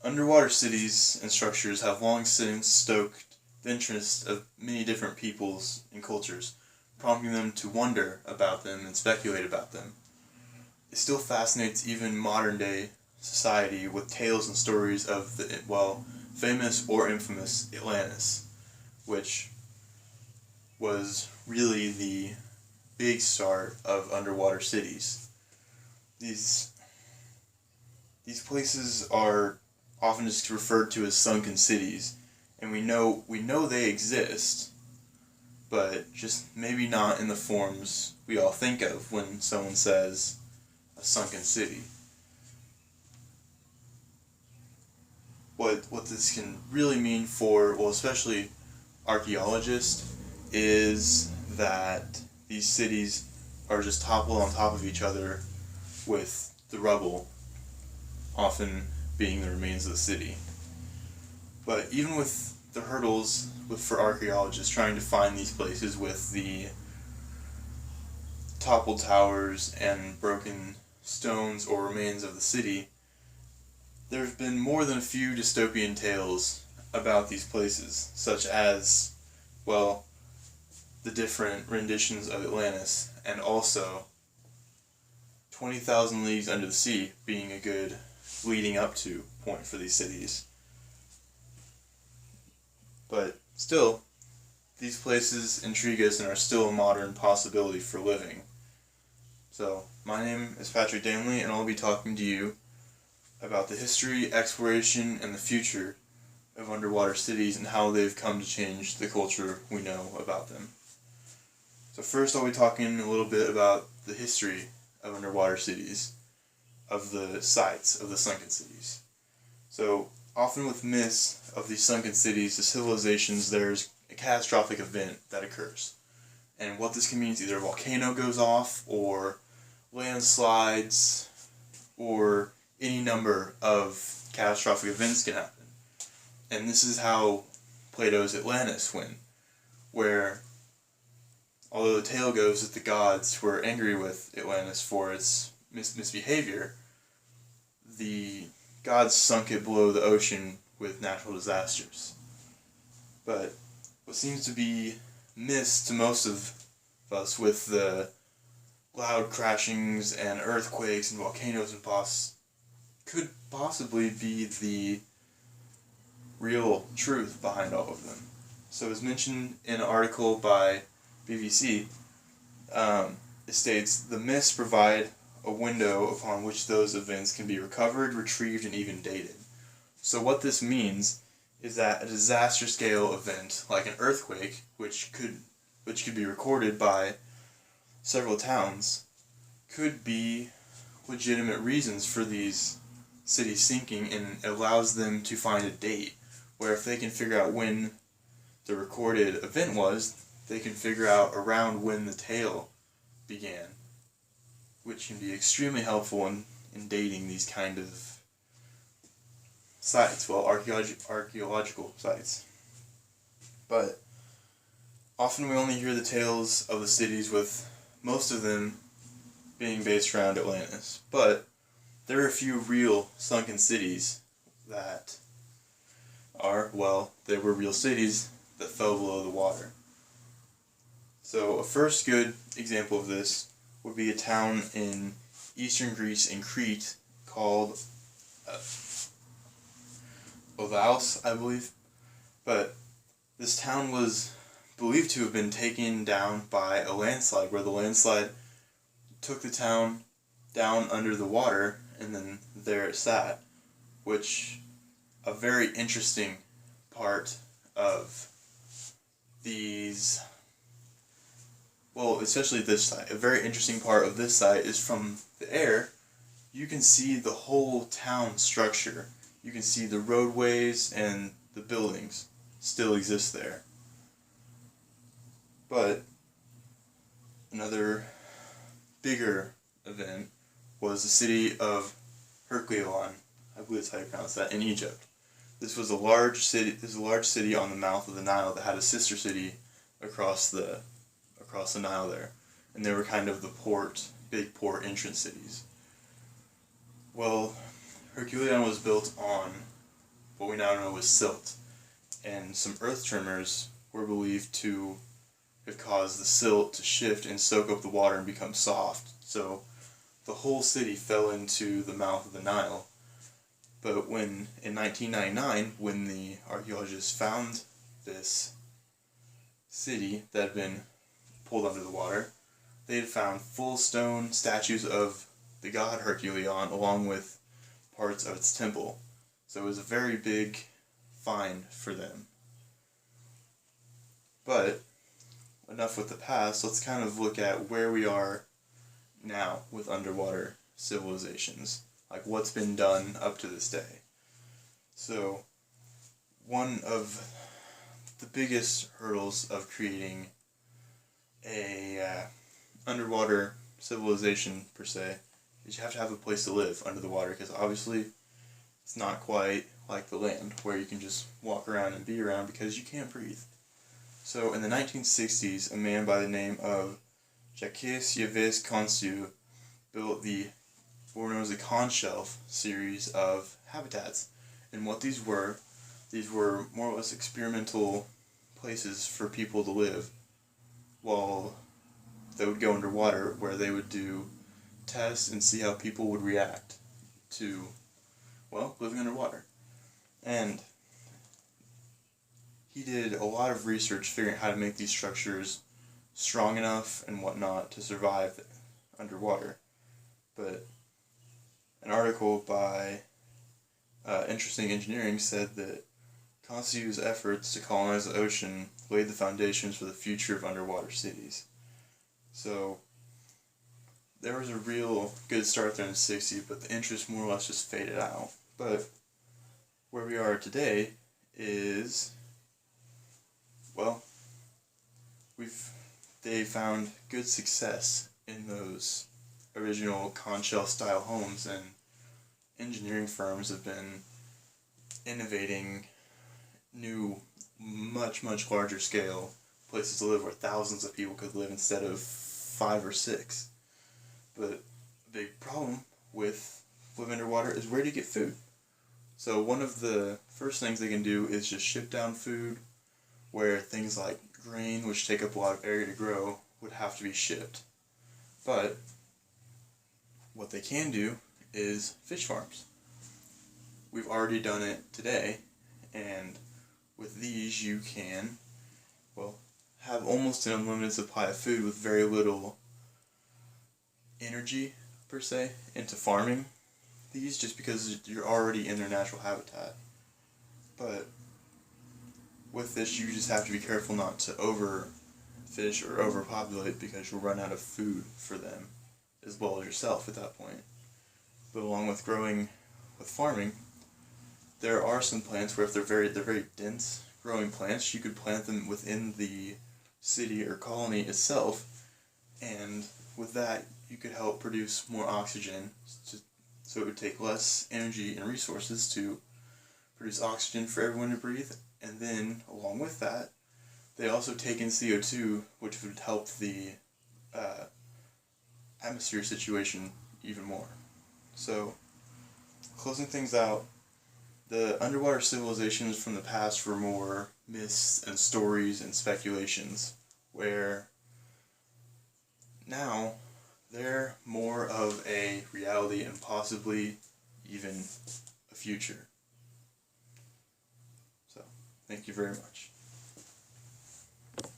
Underwater cities and structures have long since stoked the interest of many different peoples and cultures, prompting them to wonder about them and speculate about them. It still fascinates even modern day society with tales and stories of the, famous or infamous Atlantis, which was really the big start of underwater cities. These these places are often just referred to as sunken cities, and we know they exist, but just maybe not in the forms we all think of when someone says a sunken city. What this can really mean for, well, especially archaeologists, is that these cities are just toppled on top of each other with the rubble often being the remains of the city. But even with the hurdles for archaeologists trying to find these places with the toppled towers and broken stones or remains of the city, there have been more than a few dystopian tales about these places, such as, well, the different renditions of Atlantis, and also 20,000 Leagues Under the Sea being a good leading up to point for these cities. But still, these places intrigue us and are still a modern possibility for living. So, my name is Patrick Danley, and I'll be talking to you about the history, exploration, and the future of underwater cities and how they've come to change the culture we know about them. So first I'll be talking a little bit about the history of underwater cities, of the sites of the sunken cities. So often with myths of these sunken cities, the civilizations, there's a catastrophic event that occurs. And what this can mean is either a volcano goes off, or landslides, or any number of catastrophic events can happen. And this is how Plato's Atlantis went, where although the tale goes that the gods were angry with Atlantis for its misbehavior, the gods sunk it below the ocean with natural disasters. But what seems to be missed to most of us with the loud crashings and earthquakes and volcanoes and could possibly be the real truth behind all of them. So as mentioned in an article by BBC, it states, the myths provide a window upon which those events can be recovered, retrieved, and even dated. So what this means is that a disaster scale event, like an earthquake, which could be recorded by several towns, could be legitimate reasons for these cities sinking, and allows them to find a date where if they can figure out when the recorded event was, they can figure out around when the tale began, which can be extremely helpful in dating these kind of sites, well, archaeological sites. But often we only hear the tales of the cities, with most of them being based around Atlantis. But there are a few real sunken cities that are, well, they were real cities that fell below the water. So a first good example of this would be a town in eastern Greece, in Crete, called Ovaus, I believe. But this town was believed to have been taken down by a landslide, where the landslide took the town down under the water, and then there it sat, which a very interesting part of these, well, especially this site, a very interesting part of this site is from the air, you can see the whole town structure. You can see the roadways and the buildings still exist there. But another bigger event was the city of Herculaneum, I believe that's how you pronounce that, in Egypt. This was a large city on the mouth of the Nile that had a sister city across the Nile there, and they were kind of the big port entrance cities. Well, Herculaneum was built on what we now know as silt. And some earth tremors were believed to have caused the silt to shift and soak up the water and become soft. So the whole city fell into the mouth of the Nile. But when, in 1999, when the archaeologists found this city that had been pulled under the water, they had found full stone statues of the god Herculeon along with parts of its temple. So it was a very big find for them. But enough with the past, let's kind of look at where we are now with underwater civilizations. Like what's been done up to this day. So one of the biggest hurdles of creating a underwater civilization per se is you have to have a place to live under the water, because obviously it's not quite like the land where you can just walk around and be around because you can't breathe. So in the 1960s, a man by the name of Jacques-Yves Consu built the what were known as the Conshelf series of habitats. And what these were more or less experimental places for people to live while they would go underwater, where they would do tests and see how people would react to, well, living underwater. And he did a lot of research figuring out how to make these structures strong enough and whatnot to survive underwater. But an article by Interesting Engineering said that Consu's efforts to colonize the ocean laid the foundations for the future of underwater cities. So there was a real good start there in the 60s, but the interest more or less just faded out. But where we are today is, well, they found good success in those original conch shell style homes, and engineering firms have been innovating new, much larger scale places to live where thousands of people could live instead of 5 or 6. But a big problem with living underwater is, where do you get food? So one of the first things they can do is just ship down food, where things like grain, which take up a lot of area to grow, would have to be shipped. But what they can do is fish farms. We've already done it today, and with these you can, well, have almost an unlimited supply of food with very little energy, per se, into farming these, just because you're already in their natural habitat. But with this, you just have to be careful not to overfish or overpopulate, because you'll run out of food for them, as well as yourself at that point. But along with farming, there are some plants where if they're very dense growing plants, you could plant them within the city or colony itself, and with that you could help produce more oxygen, so it would take less energy and resources to produce oxygen for everyone to breathe. And then along with that, they also take in CO2, which would help the atmosphere situation even more. So, closing things out, the underwater civilizations from the past were more myths and stories and speculations, where now they're more of a reality and possibly even a future. So, thank you very much.